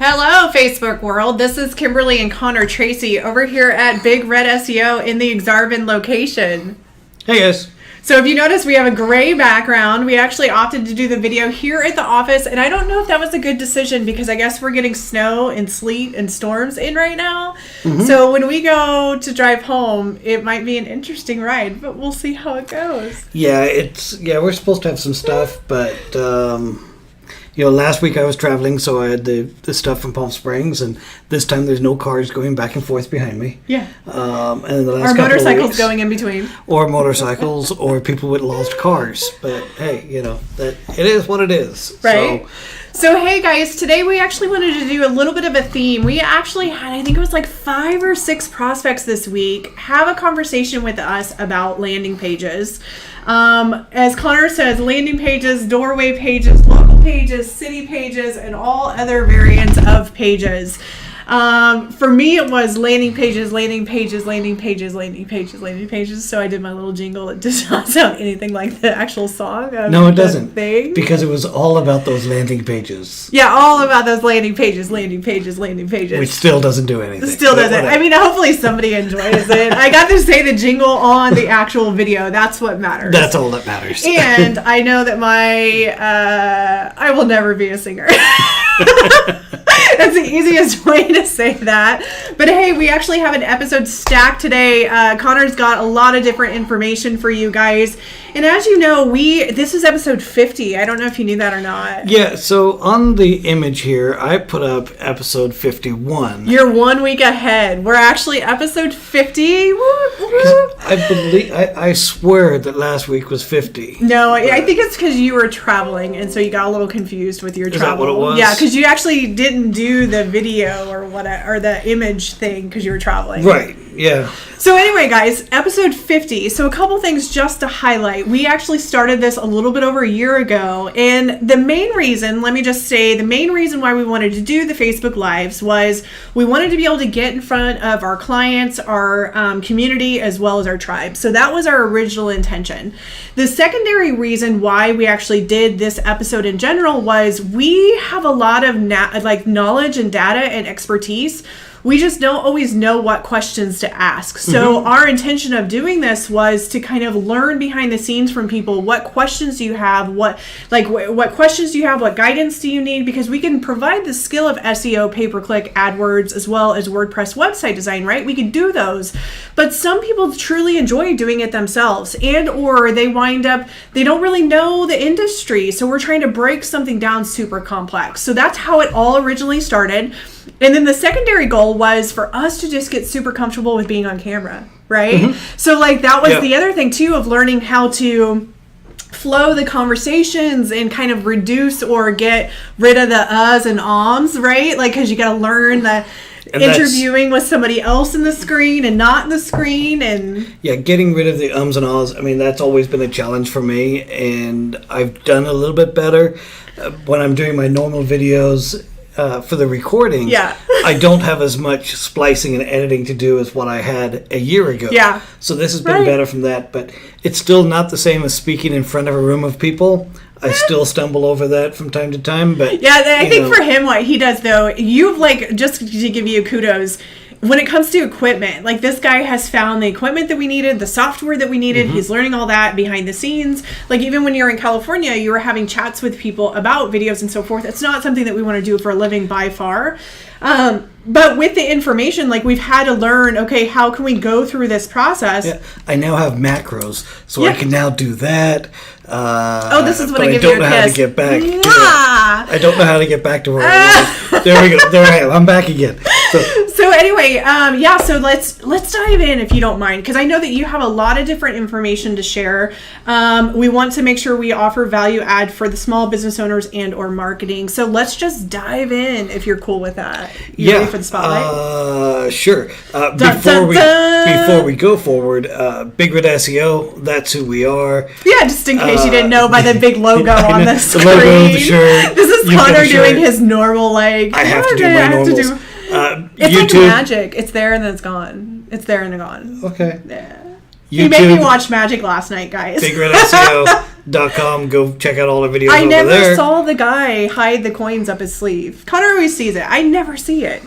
Hello, Facebook world. This is Kimberly and Conor Tracy over here at Big Red SEO in the Exarban location. Hey guys. So if you notice, we have a gray background. We actually opted to do the video here at the office, and I don't know if that was a good decision because I guess we're getting snow and sleet and storms in right now. Mm-hmm. So when we go to drive home, it might be an interesting ride, but we'll see how it goes. Yeah, we're supposed to have some stuff, but last week I was traveling, so I had the stuff from Palm Springs, and this time there's no cars going back and forth behind me. Yeah. And the last or motorcycles going in between. Or motorcycles, or people with lost cars. But hey, that it is what it is. Right. So hey guys, today we actually wanted to do a little bit of a theme. We actually had, I think it was like 5 or 6 prospects this week, have a conversation with us about landing pages. As Conor says, landing pages, doorway pages, local pages, city pages, and all other variants of pages. For me, it was landing pages, landing pages, landing pages, landing pages, landing pages. So I did my little jingle. It does not sound anything like the actual song. No, it doesn't. Because it was all about those landing pages. Yeah, all about those landing pages, landing pages, landing pages. Which still doesn't do anything. Still doesn't. I mean, hopefully somebody enjoys it. I got to say the jingle on the actual video. That's what matters. That's all that matters. And I know that I will never be a singer. That's the easiest way to say that. But hey, we actually have an episode stacked today. Conor's got a lot of different information for you guys. And as you know, this is episode 50. I don't know if you knew that or not. Yeah, so on the image here, I put up episode 51. You're 1 week ahead. We're actually episode 50. I swear that last week was 50. No, I think it's because you were traveling, and so you got a little confused with your travel. Is that what it was? Yeah, because you actually didn't do the video or the image thing because you were traveling. Right, yeah. So anyway, guys, episode 50. So a couple things just to highlight. We actually started this a little bit over a year ago, and the main reason why we wanted to do the Facebook Lives was we wanted to be able to get in front of our clients, our community, as well as our tribe. So that was our original intention. The secondary reason why we actually did this episode in general was we have a lot of knowledge and data and expertise. We just don't always know what questions to ask. So our intention of doing this was to kind of learn behind the scenes from people. What questions do you have? What questions do you have? What guidance do you need? Because we can provide the skill of SEO, pay-per-click, AdWords, as well as WordPress website design, right? We can do those. But some people truly enjoy doing it themselves, and or they don't really know the industry. So we're trying to break something down super complex. So that's how it all originally started. And then the secondary goal was for us to just get super comfortable with being on camera, right? Mm-hmm. So that was the other thing too, of learning how to flow the conversations and kind of reduce or get rid of the uhs and ahs, right? Because you got to learn the interviewing with somebody else in the screen and not in the screen, and getting rid of the ums and ahs. I mean, that's always been a challenge for me, and I've done a little bit better when I'm doing my normal videos. For the recording, I don't have as much splicing and editing to do as what I had a year ago. Yeah. So this has been better from that, but it's still not the same as speaking in front of a room of people. I still stumble over that from time to time, but I think for him, what he does though, you've just to give you kudos. When it comes to equipment, this guy has found the equipment that we needed, the software that we needed. Mm-hmm. He's learning all that behind the scenes. Even when you're in California, you were having chats with people about videos and so forth. It's not something that we want to do for a living by far. But with the information, we've had to learn, okay, how can we go through this process? Yeah, I now have macros, so I can now do that. This is what I give you a kiss. I don't know how to get back. I don't know how to get back to where I was. There we go. There I am. I'm back again. So anyway, so let's dive in if you don't mind, because I know that you have a lot of different information to share. We want to make sure we offer value add for the small business owners and or marketing. So let's just dive in if you're cool with that. You ready for the spotlight? Sure. Before we go forward, Big Red SEO, that's who we are. Yeah, just in case you didn't know by the big logo on the screen. The logo, the shirt. This is Conor doing his normal I have to do my normals. It's YouTube. Like magic. It's there and then it's gone. It's there and then gone. Okay. Yeah. YouTube. He made me watch Magic last night, guys. BigRedSEO.com. Go check out all the videos I over never there. saw the guy hide the coins up his sleeve. Connor always sees it. I never see it.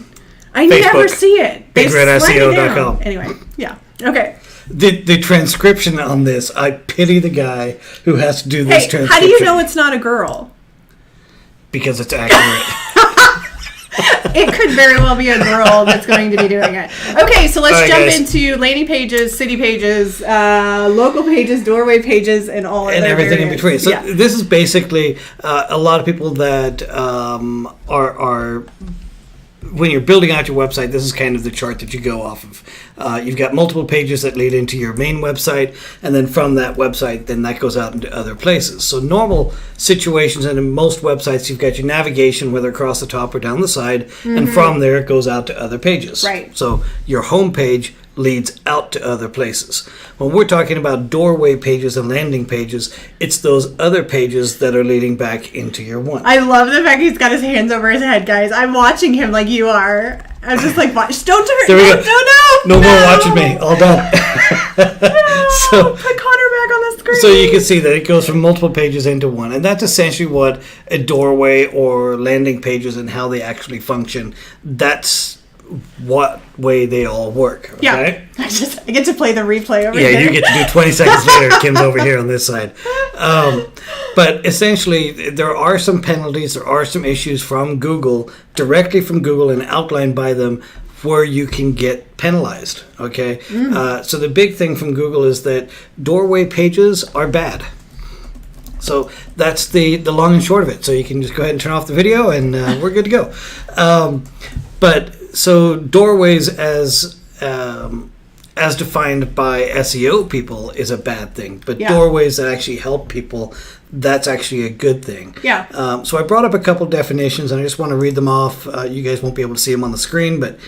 I Facebook, never see it. BigRedSEO.com. Anyway, yeah. Okay. The transcription on this, I pity the guy who has to do this transcription. How do you know it's not a girl? Because it's accurate. It could very well be a girl that's going to be doing it. Okay, so let's jump guys. into landing pages, city pages, local pages, doorway pages, and all of and everything variants. in between. So yeah. this is basically a lot of people that are when you're building out your website, this is kind of the chart that you go off of. You've got multiple pages that lead into your main website, and then from that website, then that goes out into other places. So normal situations, and in most websites, you've got your navigation, whether across the top or down the side, and from there it goes out to other pages. Right. So your home page leads out to other places. When we're talking about doorway pages and landing pages, it's those other pages that are leading back into your one. I love the fact he's got his hands over his head, guys. I'm watching him like you are. I'm just like, watch. Don't turn. There we go. No more watching me. All done. So put Connor back on the screen. So you can see that it goes from multiple pages into one. And that's essentially what a doorway or landing pages and how they actually function. That's what way they all work. Okay? Yeah. I get to play the replay over here. Yeah, you get to do 20 seconds later. Kim's over here on this side. But essentially, there are some penalties, there are some issues from Google, directly from Google and outlined by them, where you can get penalized. Okay? So the big thing from Google is that doorway pages are bad. So that's the long and short of it. So you can just go ahead and turn off the video and we're good to go. So doorways as defined by SEO people is a bad thing, but doorways that actually help people, that's actually a good thing. Yeah. So I brought up a couple definitions, and I just want to read them off. You guys won't be able to see them on the screen, but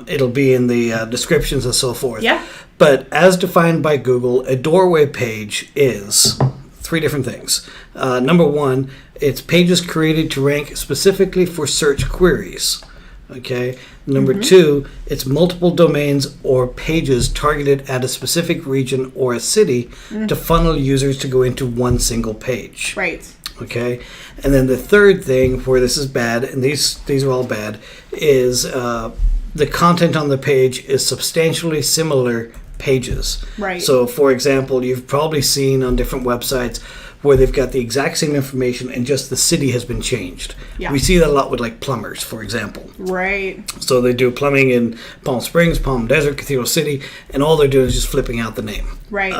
it'll be in the descriptions and so forth. Yeah. But as defined by Google, a doorway page is three different things. Number one, it's pages created to rank specifically for search queries. Okay. Number two, it's multiple domains or pages targeted at a specific region or a city to funnel users to go into one single page. Right. Okay. And then the third thing where this is bad, and these are all bad, is the content on the page is substantially similar pages. Right. So, for example, you've probably seen on different websites where they've got the exact same information and just the city has been changed. Yeah. We see that a lot with like plumbers, for example. Right. So they do plumbing in Palm Springs, Palm Desert, Cathedral City, and all they're doing is just flipping out the name. Right.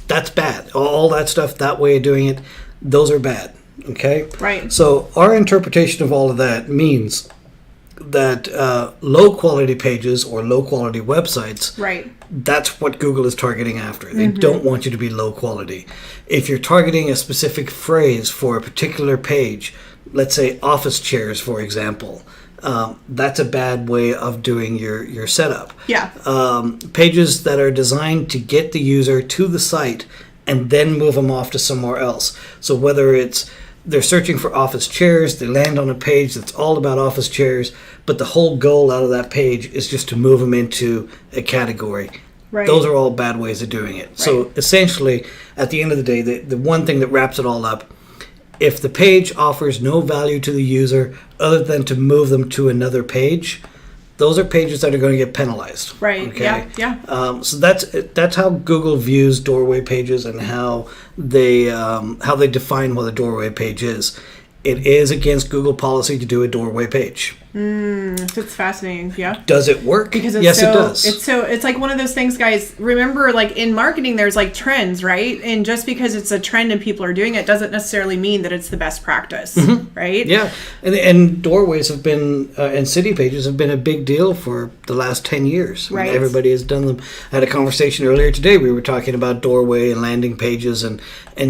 That's bad. All that stuff, that way of doing it, those are bad. Okay? Right. So our interpretation of all of that means that low quality pages or low quality websites, right, that's what Google is targeting after. They don't want you to be low quality. If you're targeting a specific phrase for a particular page, let's say office chairs, for example, that's a bad way of doing your setup. Yeah. Pages that are designed to get the user to the site and then move them off to somewhere else. So whether it's they're searching for office chairs, they land on a page that's all about office chairs, but the whole goal out of that page is just to move them into a category. Right. Those are all bad ways of doing it. Right. So essentially, at the end of the day, the one thing that wraps it all up, if the page offers no value to the user other than to move them to another page, those are pages that are going to get penalized. Right. Okay? Yeah. So that's how Google views doorway pages and how they define what a doorway page is. It is against Google policy to do a doorway page. That's fascinating. Yeah. Does it work? Because yes, it does. It's like one of those things, guys. Remember, like in marketing, there's like trends, right? And just because it's a trend and people are doing it doesn't necessarily mean that it's the best practice, right? Yeah, and doorways have been and city pages have been a big deal for the last 10 years. Right. Everybody has done them. I had a conversation earlier today. We were talking about doorway and landing pages and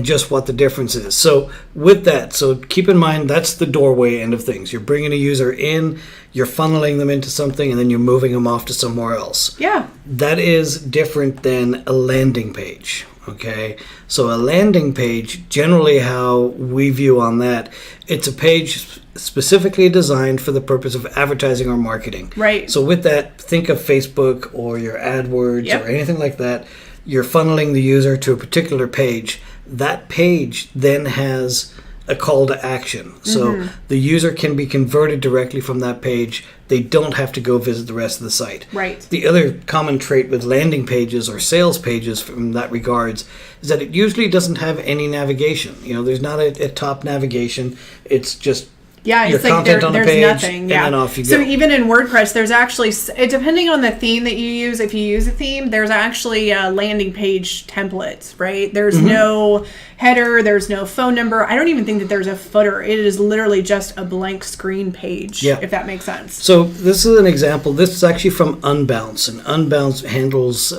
just what the difference is. So with that, so keep in mind that's the doorway end of things. You're bringing a user in, you're funneling them into something, and then you're moving them off to somewhere else. Yeah. That is different than a landing page. Okay, so a landing page, generally how we view on that, it's a page specifically designed for the purpose of advertising or marketing. Right. So with that, think of Facebook or your AdWords or anything like that. You're funneling the user to a particular page. That page then has a call to action. So the user can be converted directly from that page. They don't have to go visit the rest of the site. Right. The other common trait with landing pages or sales pages from that regards is that it usually doesn't have any navigation. There's not a top navigation. It's just your it's like content on a there's page, nothing. and then off you go. So even in WordPress, there's actually, depending on the theme that you use, if you use a theme, there's actually a landing page templates, right? There's no header, there's no phone number. I don't even think that there's a footer. It is literally just a blank screen page, if that makes sense. So this is an example. This is actually from Unbounce, and Unbounce handles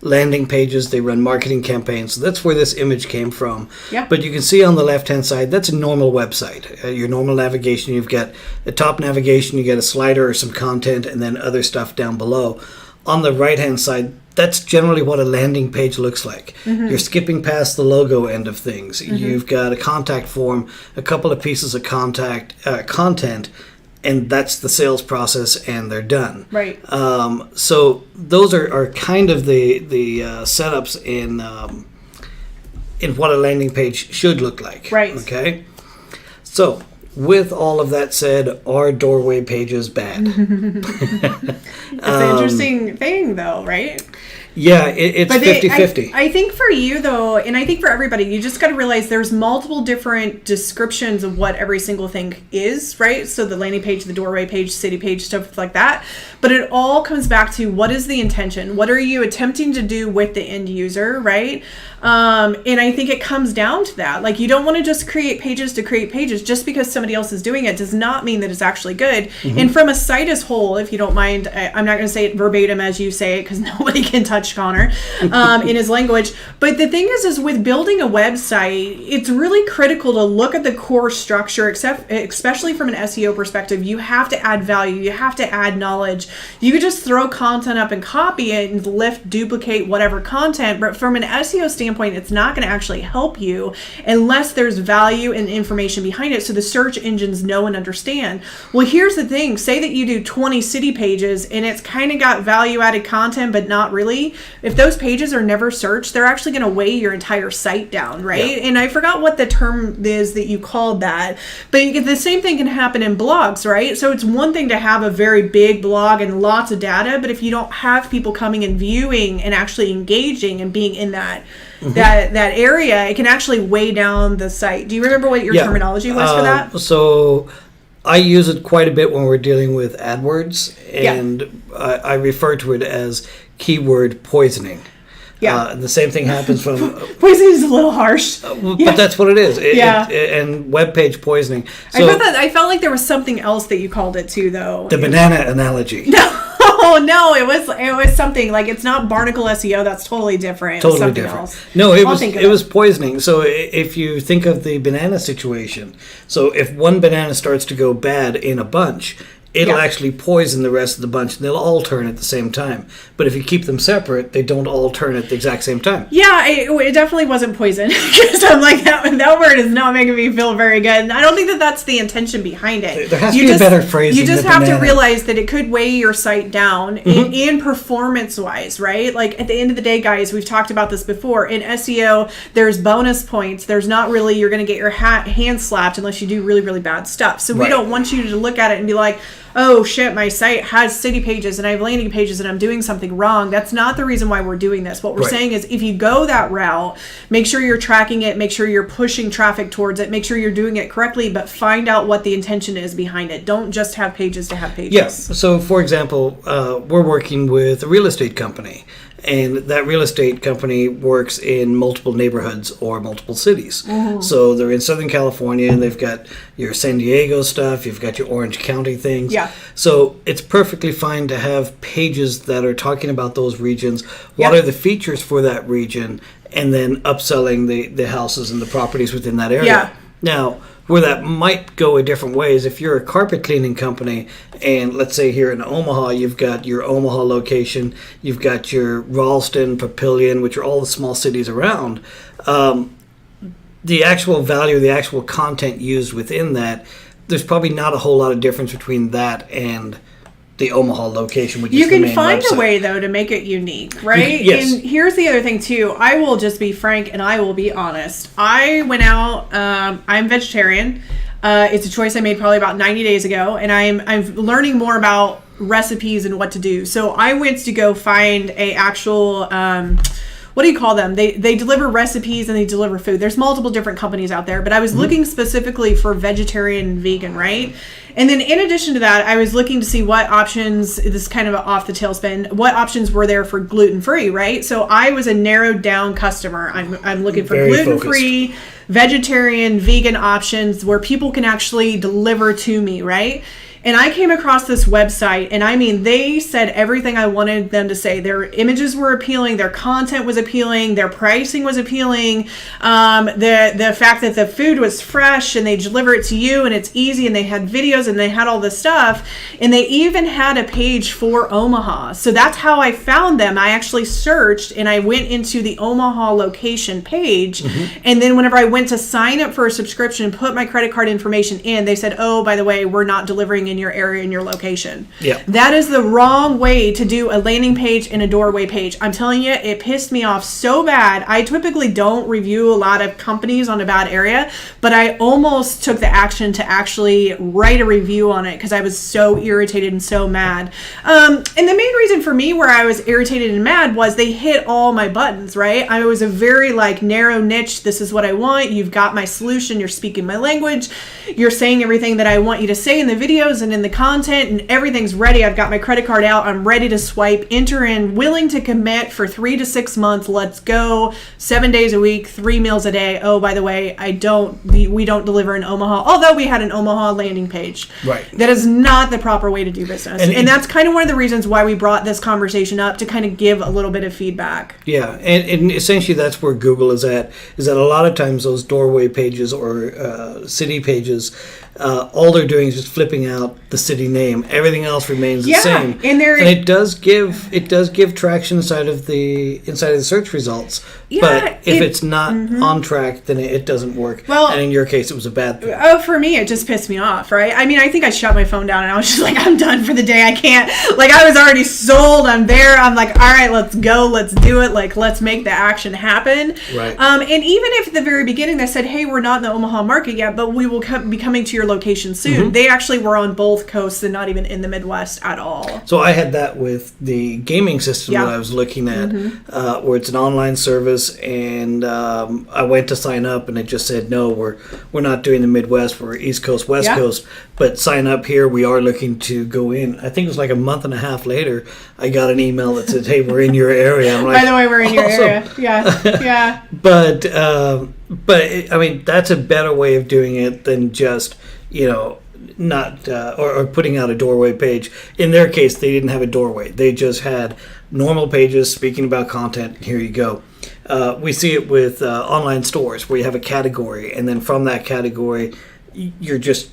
landing pages. They run marketing campaigns. So that's where this image came from. Yeah. But you can see on the left-hand side, that's a normal website. Your normal navigation, you've got a top navigation, you get a slider or some content, and then other stuff down below. On the right-hand side, that's generally what a landing page looks like. You're skipping past the logo end of things. You've got a contact form, a couple of pieces of content, and that's the sales process, and they're done. Right. So those are kind of the setups in what a landing page should look like. Right. Okay. So with all of that said, are doorway pages bad? It's an interesting thing, though, right? Yeah, it's 50-50. I think for you, though, and I think for everybody, you just got to realize there's multiple different descriptions of what every single thing is, right? So the landing page, the doorway page, city page, stuff like that. But it all comes back to, what is the intention? What are you attempting to do with the end user, right? And I think it comes down to that. Like, you don't want to just create pages to create pages. Just because somebody else is doing it does not mean that it's actually good. And from a site as whole, if you don't mind, I'm not going to say it verbatim as you say it, because nobody can touch Conor in his language. But the thing is with building a website, it's really critical to look at the core structure, especially from an SEO perspective. You have to add value. You have to add knowledge. You could just throw content up and copy it and lift, duplicate whatever content. But from an SEO standpoint, it's not going to actually help you unless there's value and information behind it, so the search engines know and understand. Well, here's the thing. Say that you do 20 city pages and it's kind of got value-added content, but not really. If those pages are never searched, they're actually going to weigh your entire site down, right? Yeah. And I forgot what the term is that you called that, but the same thing can happen in blogs, right? So it's one thing to have a very big blog and lots of data, but if you don't have people coming and viewing and actually engaging and being in that that area, it can actually weigh down the site. Do you remember what your terminology was for that? So I use it quite a bit when we're dealing with AdWords, and I refer to it as keyword poisoning. Yeah. The same thing happens from... Poisoning is a little harsh. But that's what it is. And web page poisoning. So, I felt like there was something else that you called it too, though. The banana analogy. No, it was something like, it's not barnacle SEO. That's totally different. Totally different. Else. No, it was poisoning. So if you think of the banana situation, so if one banana starts to go bad in a bunch, it'll actually poison the rest of the bunch, and they'll all turn at the same time. But if you keep them separate, they don't all turn at the exact same time. Yeah, it definitely wasn't poison. Because I'm like, that word is not making me feel very good. And I don't think that that's the intention behind it. There has to be a better phrasing. You just have to realize that it could weigh your site down in performance-wise, right? Like, at the end of the day, guys, we've talked about this before. In SEO, there's bonus points. There's not really, you're going to get your hand slapped unless you do really, really bad stuff. So we don't want you to look at it and be like, oh shit, my site has city pages and I have landing pages and I'm doing something wrong. That's not the reason why we're doing this. What we're saying is, if you go that route, make sure you're tracking it, make sure you're pushing traffic towards it, make sure you're doing it correctly, but find out what the intention is behind it. Don't just have pages to have pages. Yes. So for example, we're working with a real estate company. And that real estate company works in multiple neighborhoods or multiple cities. So they're in Southern California, and they've got your San Diego stuff, you've got your Orange County things. Yeah. So it's perfectly fine to have pages that are talking about those regions. What are the features for that region? And then upselling the houses and the properties within that area. Yeah. Now, Where that might go a different way is if you're a carpet cleaning company, and let's say here in Omaha, you've got your Omaha location, you've got your Ralston, Papillion, which are all the small cities around. The actual value, the actual content used within that, there's probably not a whole lot of difference between that and the Omaha location, which you is the can main find website. A way though to make it unique, right? Yes. And here's the other thing too. I will just be frank and I will be honest. I went out. I'm vegetarian. It's a choice I made probably about 90 days ago, and I'm learning more about recipes and what to do. So I went to go find a actual. What do you call them? They deliver recipes and they deliver food. There's multiple different companies out there, but I was looking specifically for vegetarian and vegan, right? And then in addition to that, I was looking to see what options, this is kind of off the tailspin, what options were there for gluten-free, right? So I was a narrowed down customer. I'm looking for gluten-free, vegetarian, vegan options where people can actually deliver to me, right? And I came across this website, and I mean, they said everything I wanted them to say. Their images were appealing, their content was appealing, their pricing was appealing, the fact that the food was fresh and they deliver it to you and it's easy, and they had videos and they had all this stuff, and they even had a page for Omaha. So that's how I found them. I actually searched and I went into the Omaha location page, and then whenever I went to sign up for a subscription, put my credit card information in, they said, oh, by the way, we're not delivering in your area, in your location. Yeah. That is the wrong way to do a landing page and a doorway page. I'm telling you, it pissed me off so bad. I typically don't review a lot of companies on a bad area, but I almost took the action to actually write a review on it because I was so irritated and so mad. And the main reason for me where I was irritated and mad was they hit all my buttons, right? I was a very narrow niche. This is what I want. You've got my solution. You're speaking my language. You're saying everything that I want you to say in the videos and in the content, and everything's ready. I've got my credit card out. I'm ready to swipe, enter in, willing to commit for 3 to 6 months. Let's go. 7 days a week, 3 meals a day. Oh, by the way, we don't deliver in Omaha, although we had an Omaha landing page. Right. That is not the proper way to do business. And that's kind of one of the reasons why we brought this conversation up, to kind of give a little bit of feedback. Yeah, and essentially that's where Google is at, is that a lot of times those doorway pages or city pages, all they're doing is just flipping out the city name. Everything else remains the same. And it does give traction inside of the search results. Yeah, but if it's not on track, then it doesn't work. Well, and in your case, it was a bad thing. Oh, for me, it just pissed me off, right? I mean, I think I shut my phone down and I was just like, I'm done for the day. I can't. I was already sold. I'm there. I'm like, all right, let's go. Let's do it. Let's make the action happen. Right. And even if at the very beginning they said, hey, we're not in the Omaha market yet, but we will be coming to your location soon. They actually were on both coasts and not even in the Midwest at all. So I had that with the gaming system that I was looking at, where it's an online service, and I went to sign up, and it just said, no, we're not doing the Midwest, we're East Coast, West Coast, but sign up here, we are looking to go in. I think it was like a month and a half later, I got an email that said, hey, we're in your area. I'm like, by the way, we're in your area. Yeah. But I mean, that's a better way of doing it than just, not or putting out a doorway page. In their case, they didn't have a doorway. They just had normal pages speaking about content. Here you go. We see it with online stores where you have a category, and then from that category, you're just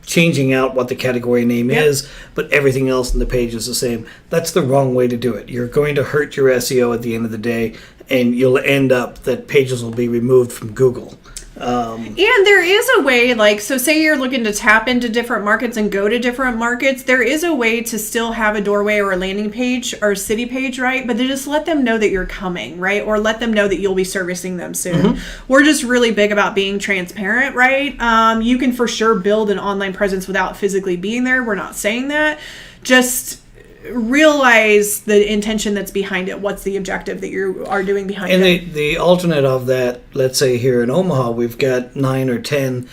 changing out what the category name is, but everything else in the page is the same. That's the wrong way to do it. You're going to hurt your SEO at the end of the day, and you'll end up that pages will be removed from Google. And there is a way, so say you're looking to tap into different markets and go to different markets, there is a way to still have a doorway or a landing page or a city page, right? But to just let them know that you're coming, right? Or let them know that you'll be servicing them soon. We're just really big about being transparent, right? You can for sure build an online presence without physically being there. We're not saying that. Just realize the intention that's behind it. What's the objective that you are doing behind it? And the alternate of that, let's say here in Omaha, we've got 9 or 10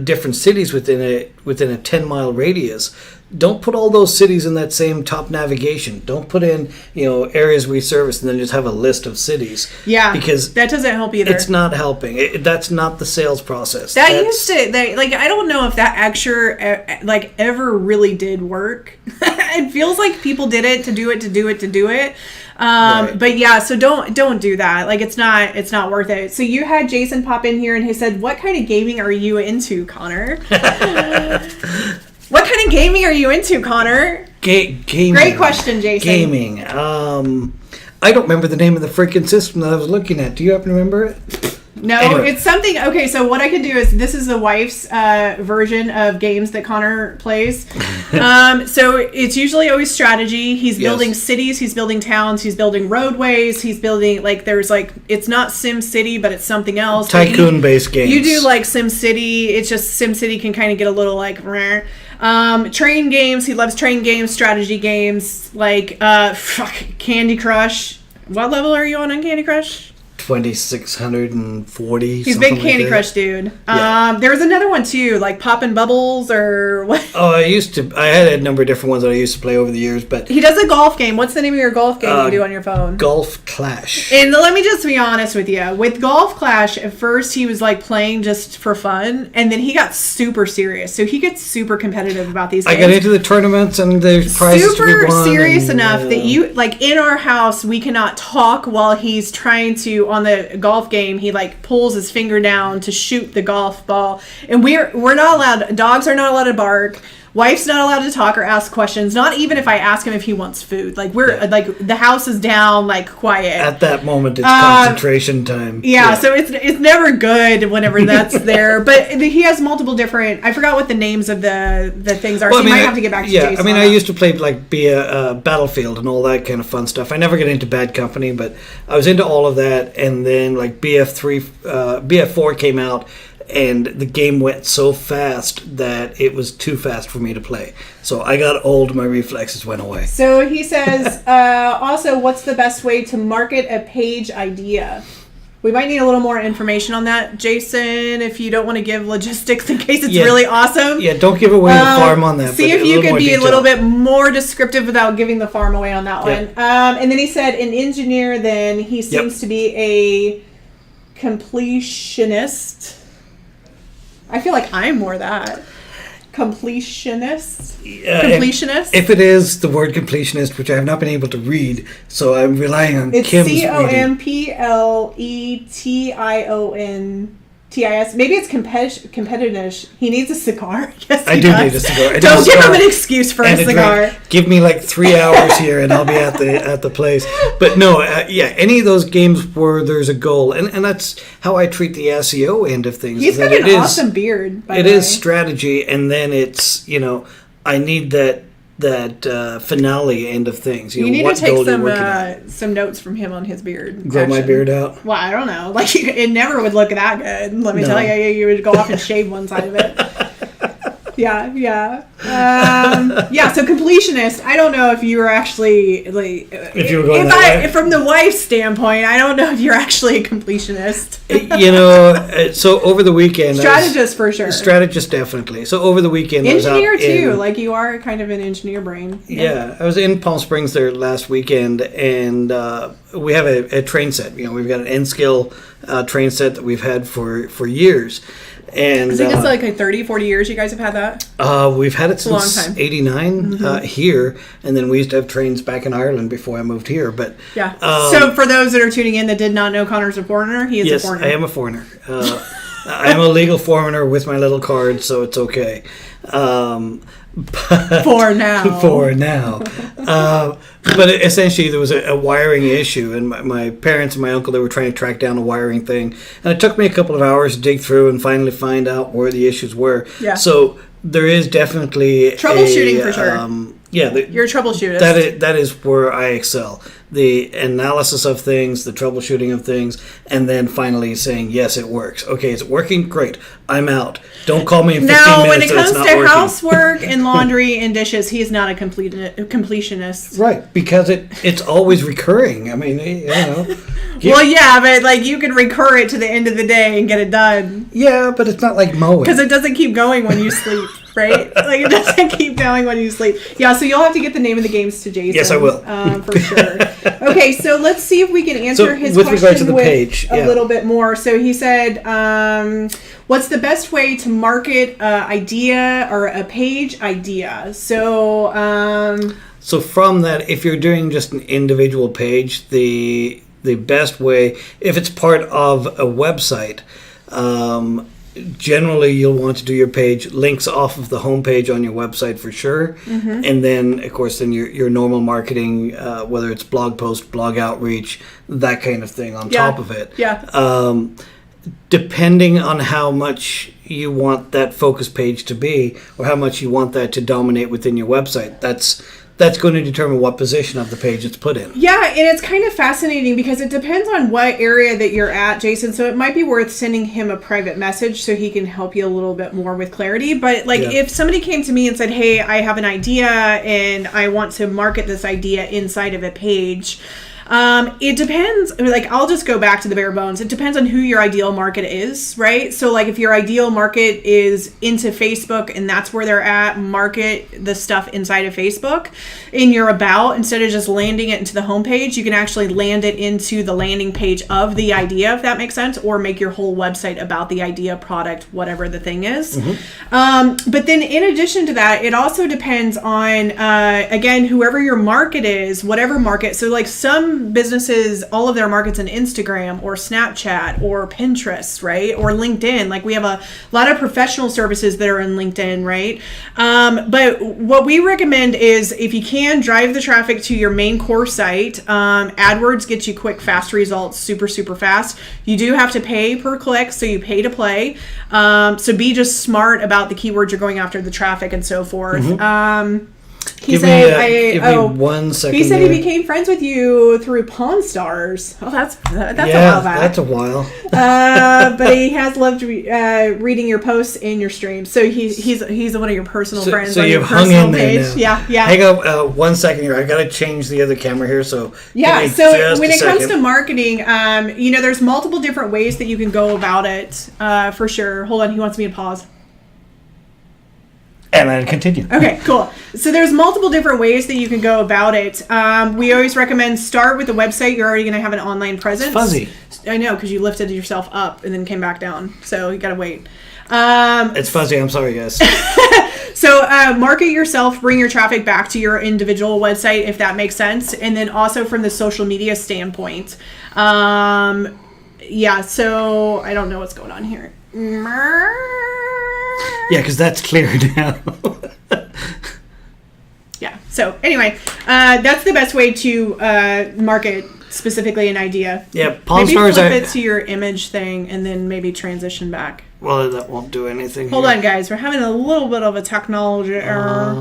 different cities within a 10-mile radius. Don't put all those cities in that same top navigation. Don't put in, areas we service and then just have a list of cities. Yeah, because that doesn't help either. It's not helping. That's not the sales process. I don't know if that actually ever really did work. it feels like people did it to do it. Right. But yeah, so don't do that. Like it's not worth it. So you had Jason pop in here and he said, "What kind of gaming are you into, Connor?" What kind of gaming are you into, Connor? Gaming. Great question, Jason. Gaming. I don't remember the name of the freaking system that I was looking at. Do you happen to remember it? No, anyway. It's something. Okay, so what I could do is this is the wife's version of games that Connor plays. So it's usually always strategy. He's building cities, he's building towns, he's building roadways, he's building it's not Sim City, but it's something else. Tycoon-based games. You do like Sim City. It's just Sim City can kind of get a little like. Train games. He loves train games, strategy games, like Candy Crush. What level are you on Candy Crush? 2640. He's a big Candy Crush dude. Yeah. There was another one too, like Poppin' Bubbles or what? Oh, I had a number of different ones that I used to play over the years, but he does a golf game. What's the name of your golf game you do on your phone? Golf Clash. And let me just be honest with you. With Golf Clash, at first he was like playing just for fun, and then he got super serious. So he gets super competitive about these games. I got into the tournaments and there's prizes to be won. Super serious enough that you like in our house we cannot talk while he's trying to on the golf game. He like pulls his finger down to shoot the golf ball, and we're not allowed. Dogs are not allowed to bark. Wife's not allowed to talk or ask questions. Not even if I ask him if he wants food. Like like the house is down, like quiet. At that moment, it's concentration time. Yeah, so it's never good whenever that's there. But he has multiple different. I forgot what the names of the things are. Well, so you might have to get back to Jason. I mean, I used to play like Battlefield and all that kind of fun stuff. I never got into Bad Company, but I was into all of that. And then like BF4 came out. And the game went so fast that it was too fast for me to play. So I got old, my reflexes went away. So he says, also, what's the best way to market a page idea? We might need a little more information on that, Jason, if you don't want to give logistics in case it's really awesome. Yeah, don't give away the farm on that. See if you could be a little bit more descriptive without giving the farm away on that one. And then he said, an engineer, then he seems to be a completionist. I feel like I'm more that. Completionist? Completionist? If it is the word completionist, which I have not been able to read, so I'm relying on Kim's reading. Completionist. Maybe it's competitiveness. He needs a cigar. Yes, I do need a cigar. Don't give him an excuse for a cigar. Give me like 3 hours here, and I'll be at the place. But no, any of those games where there's a goal, and that's how I treat the SEO end of things. He's got an awesome beard. By the way. It is strategy, and then it's I need that finale end of things. You need to take some notes from him on his beard. Grow my beard out? Well, I don't know. Like it never would look that good. Let me tell you, you would go off and shave one side of it. Yeah. So completionist. I don't know if you were actually like. If you were going that way. From the wife's standpoint, I don't know if you're actually a completionist. So over the weekend, strategist for sure. Strategist definitely. So over the weekend, engineer I was out too. Like you are kind of an engineer brain. Yeah, I was in Palm Springs there last weekend, and we have a train set. We've got an N-Skill train set that we've had for years. And I think it's like 30, 40 years you guys have had that? We've had it since 89 here, and then we used to have trains back in Ireland before I moved here. But yeah. So for those that are tuning in that did not know Connor's a foreigner, he is a foreigner. Yes, I am a foreigner. I'm a legal foreigner with my little card, so it's okay. For now. But essentially there was a wiring issue, and my parents and my uncle, they were trying to track down a wiring thing, and it took me a couple of hours to dig through and finally find out where the issues were. Yeah. So there is definitely troubleshooting for sure. You're a troubleshooter. That is where I excel. The analysis of things, the troubleshooting of things, and then finally saying, yes, it works. Okay, is it working? Great. I'm out. Don't call me in 15 minutes. Now, when it comes to housework and laundry and dishes, he is not a completionist. Right, because it's always recurring. I mean, Well, yeah, but like you can recur it to the end of the day and get it done. Yeah, but it's not like mowing. Because it doesn't keep going when you sleep. right? Like it doesn't keep going when you sleep. Yeah, so you'll have to get the name of the games to Jason. Yes, I will. For sure. Okay, so let's see if we can answer his with question regard to the with page, a little bit more. So he said, what's the best way to market an idea or a page idea? So from that, if you're doing just an individual page, the best way, if it's part of a website, generally you'll want to do your page links off of the homepage on your website for sure. And then, of course, then your normal marketing, whether it's blog post, blog outreach, that kind of thing on top of it. Yeah. Depending on how much you want that focus page to be or how much you want that to dominate within your website, that's going to determine what position of the page it's put in. Yeah, and it's kind of fascinating because it depends on what area that you're at, Jason. So it might be worth sending him a private message so he can help you a little bit more with clarity. But if somebody came to me and said, hey, I have an idea and I want to market this idea inside of a page, it depends. Like, I'll just go back to the bare bones. It depends on who your ideal market is, right? So like if your ideal market is into Facebook and that's where they're at, market the stuff inside of Facebook in your about, instead of just landing it into the homepage, you can actually land it into the landing page of the idea, if that makes sense, or make your whole website about the idea, product, whatever the thing is. But then in addition to that, it also depends on, again, whoever your market is, whatever market. So like some businesses, all of their markets in Instagram or Snapchat or Pinterest, right? Or LinkedIn. Like we have a lot of professional services that are in LinkedIn, right? But what we recommend is if you can drive the traffic to your main core site, AdWords gets you quick, fast results, super, super fast. You do have to pay per click, so you pay to play. So be just smart about the keywords you're going after, the traffic and so forth. He said, give me 1 second. He said he became friends with you through Pawn Stars. Oh, that's a while back. That's a while. But he has loved reading your posts and your streams. So he's one of your personal friends. So on you've your hung personal in there page. now. Yeah. Hang on 1 second here. I got to change the other camera here. So yeah. So when it comes to marketing, there's multiple different ways that you can go about it. For sure. Hold on. He wants me to pause. And then continue. Okay, cool. So there's multiple different ways that you can go about it. We always recommend start with the website. You're already going to have an online presence. It's fuzzy. I know, because you lifted yourself up and then came back down. So you got to wait. It's fuzzy. I'm sorry, guys. So market yourself, bring your traffic back to your individual website, if that makes sense. And then also from the social media standpoint. Yeah, so I don't know what's going on here. Yeah, because that's clear now. Yeah. So anyway, that's the best way to market specifically an idea. Yeah, Pawn Stars. Maybe flip it to your image thing and then maybe transition back. Well, that won't do anything. Hold on, guys. We're having a little bit of a technology error.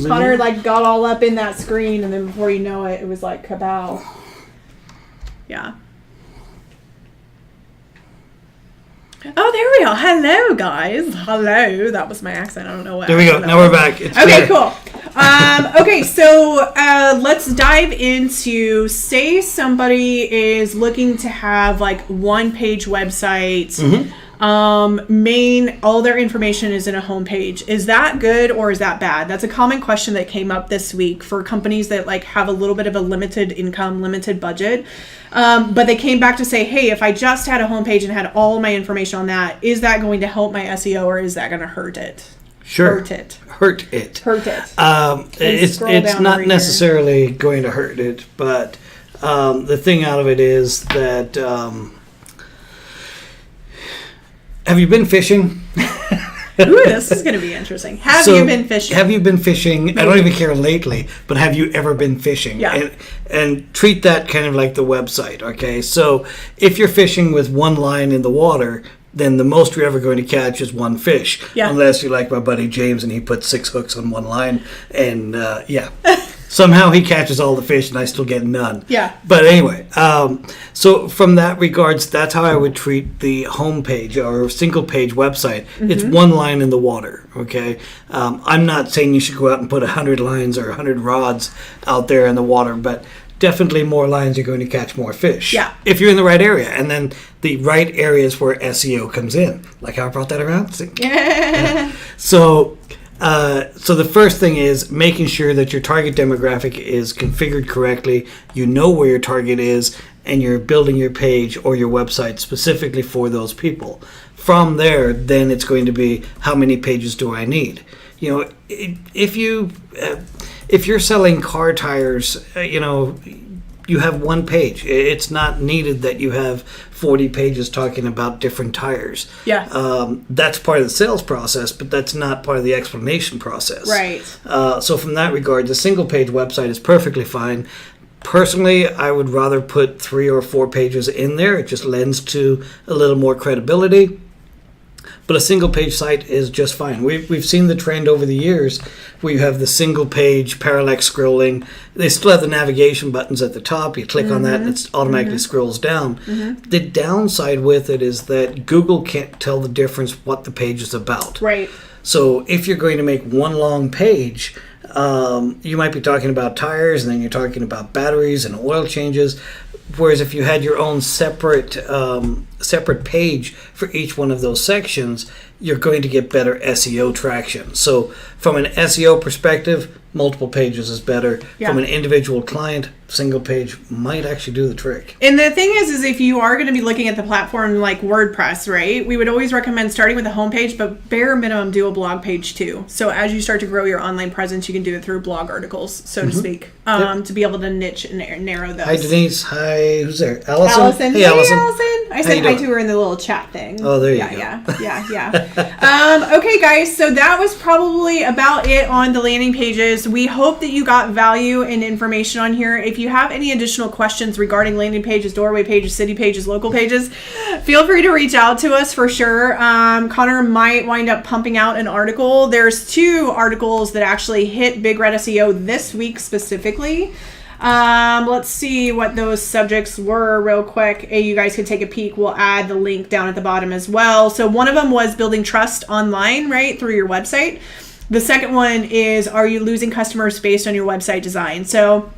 Connor got all up in that screen, and then before you know it, it was like kabow. Yeah. Oh, there we are. Hello, guys. Hello. That was my accent. I don't know what. There we go. Now we're back. It's okay, cool. Okay, so let's dive into, say somebody is looking to have like one-page website. All their information is in a homepage. Is that good or is that bad? That's a common question that came up this week for companies that like have a little bit of a limited income, limited budget. But they came back to say, hey, if I just had a homepage and had all my information on that, is that going to help my SEO or is that going to hurt it? Sure. Hurt it. It's not necessarily going to hurt it, but the thing out of it is that have you been fishing? Ooh, this is going to be interesting. Have you been fishing? Have you been fishing? Maybe. I don't even care lately, but have you ever been fishing? Yeah. And treat that kind of like the website, okay? So if you're fishing with one line in the water, then the most you're ever going to catch is one fish. Yeah. Unless you're like my buddy James and he puts 6 hooks on one line. And somehow he catches all the fish and I still get none. Yeah. But anyway, so from that regards, that's how I would treat the homepage or single page website. It's one line in the water, okay? I'm not saying you should go out and put 100 lines or 100 rods out there in the water, but definitely more lines are going to catch more fish. Yeah. If you're in the right area. And then the right areas where SEO comes in. Like how I brought that around? Yeah. So the first thing is making sure that your target demographic is configured correctly. You know where your target is, and you're building your page or your website specifically for those people. From there, then it's going to be how many pages do I need? You know, if you're selling car tires, you have one page. It's not needed that you have 40 pages talking about different tires. Yeah. That's part of the sales process, but that's not part of the explanation process. Right. So from that regard, the single page website is perfectly fine. Personally, I would rather put 3 or 4 pages in there. It just lends to a little more credibility. But a single page site is just fine. We've seen the trend over the years where you have the single page parallax scrolling. They still have the navigation buttons at the top. You click on that and it automatically scrolls down. The downside with it is that Google can't tell the difference what the page is about. Right. So if you're going to make one long page, you might be talking about tires, and then you're talking about batteries and oil changes. Whereas if you had your own separate page for each one of those sections, you're going to get better SEO traction. So from an SEO perspective, multiple pages is better. Yeah. From an individual client, single page might actually do the trick. And the thing is if you are going to be looking at the platform like WordPress, right, we would always recommend starting with a homepage, but bare minimum do a blog page too. So as you start to grow your online presence, you can do it through blog articles, so to speak, to be able to niche and narrow those. Hi, Denise. Hi, who's there? Allison? Hey, Allison. I said hi to her in the little chat thing. Oh, there you go. Yeah. Okay, guys, so that was probably about it on the landing pages. We hope that you got value and information on here. If you have any additional questions regarding landing pages, doorway pages, city pages, local pages, feel free to reach out to us for sure. Conor might wind up pumping out an article. There's 2 articles that actually hit Big Red SEO this week specifically. Let's see what those subjects were real quick. You guys can take a peek. We'll add the link down at the bottom as well. So one of them was building trust online, right, through your website. The second one is, are you losing customers based on your website design? So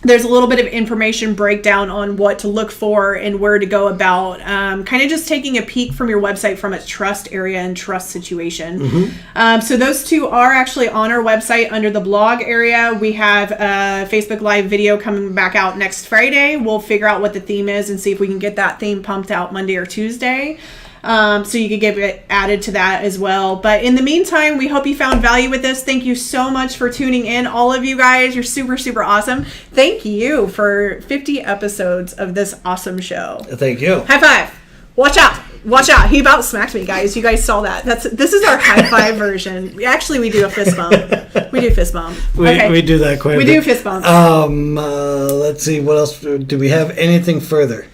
there's a little bit of information breakdown on what to look for and where to go about, kind of just taking a peek from your website from its trust area and trust situation. So those 2 are actually on our website under the blog area. We have a Facebook Live video coming back out next Friday. We'll figure out what the theme is and see if we can get that theme pumped out Monday or Tuesday. So you could get it added to that as well. But in the meantime, we hope you found value with this. Thank you so much for tuning in. All of you guys, you're super, super awesome. Thank you for 50 episodes of this awesome show. Thank you. High five. Watch out. Watch out. He about smacked me, guys. You guys saw that. This is our high five version. We do a fist bump. We do fist bump. We do that quite a bit. We do fist bumps. Let's see. What else? Do we have anything further?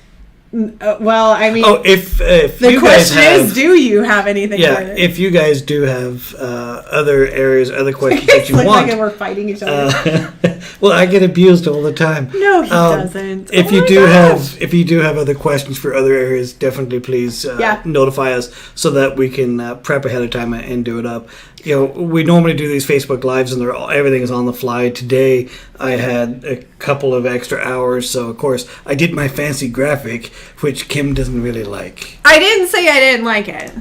Well, I mean, if the question is, do you have anything? Yeah, if you guys do have other areas, other questions that you want, like we're fighting each other. Well, I get abused all the time. No, he doesn't. If you do have other questions for other areas, definitely please notify us so that we can prep ahead of time and do it up. We normally do these Facebook Lives and everything is on the fly. Today I had a couple of extra hours, so of course I did my fancy graphic, which Kim doesn't really like. I didn't say I didn't like it.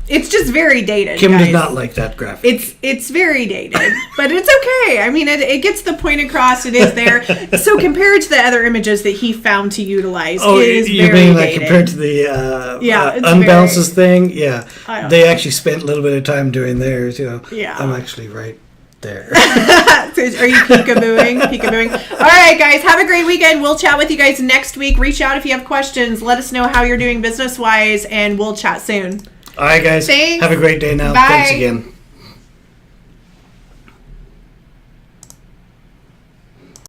It's just very dated. Kim does not like that graphic. It's very dated, but it's okay. I mean, it gets the point across. It is there. So compared to the other images that he found to utilize, it is very dated. You mean like compared to the unbounces thing? Yeah, they actually spent a little bit of time doing theirs. Yeah, I'm actually right there. Are you peekabooing? All right, guys, have a great weekend. We'll chat with you guys next week. Reach out if you have questions. Let us know how you're doing business-wise, and we'll chat soon. All right, guys. Thanks. Have a great day now. Bye. Thanks again.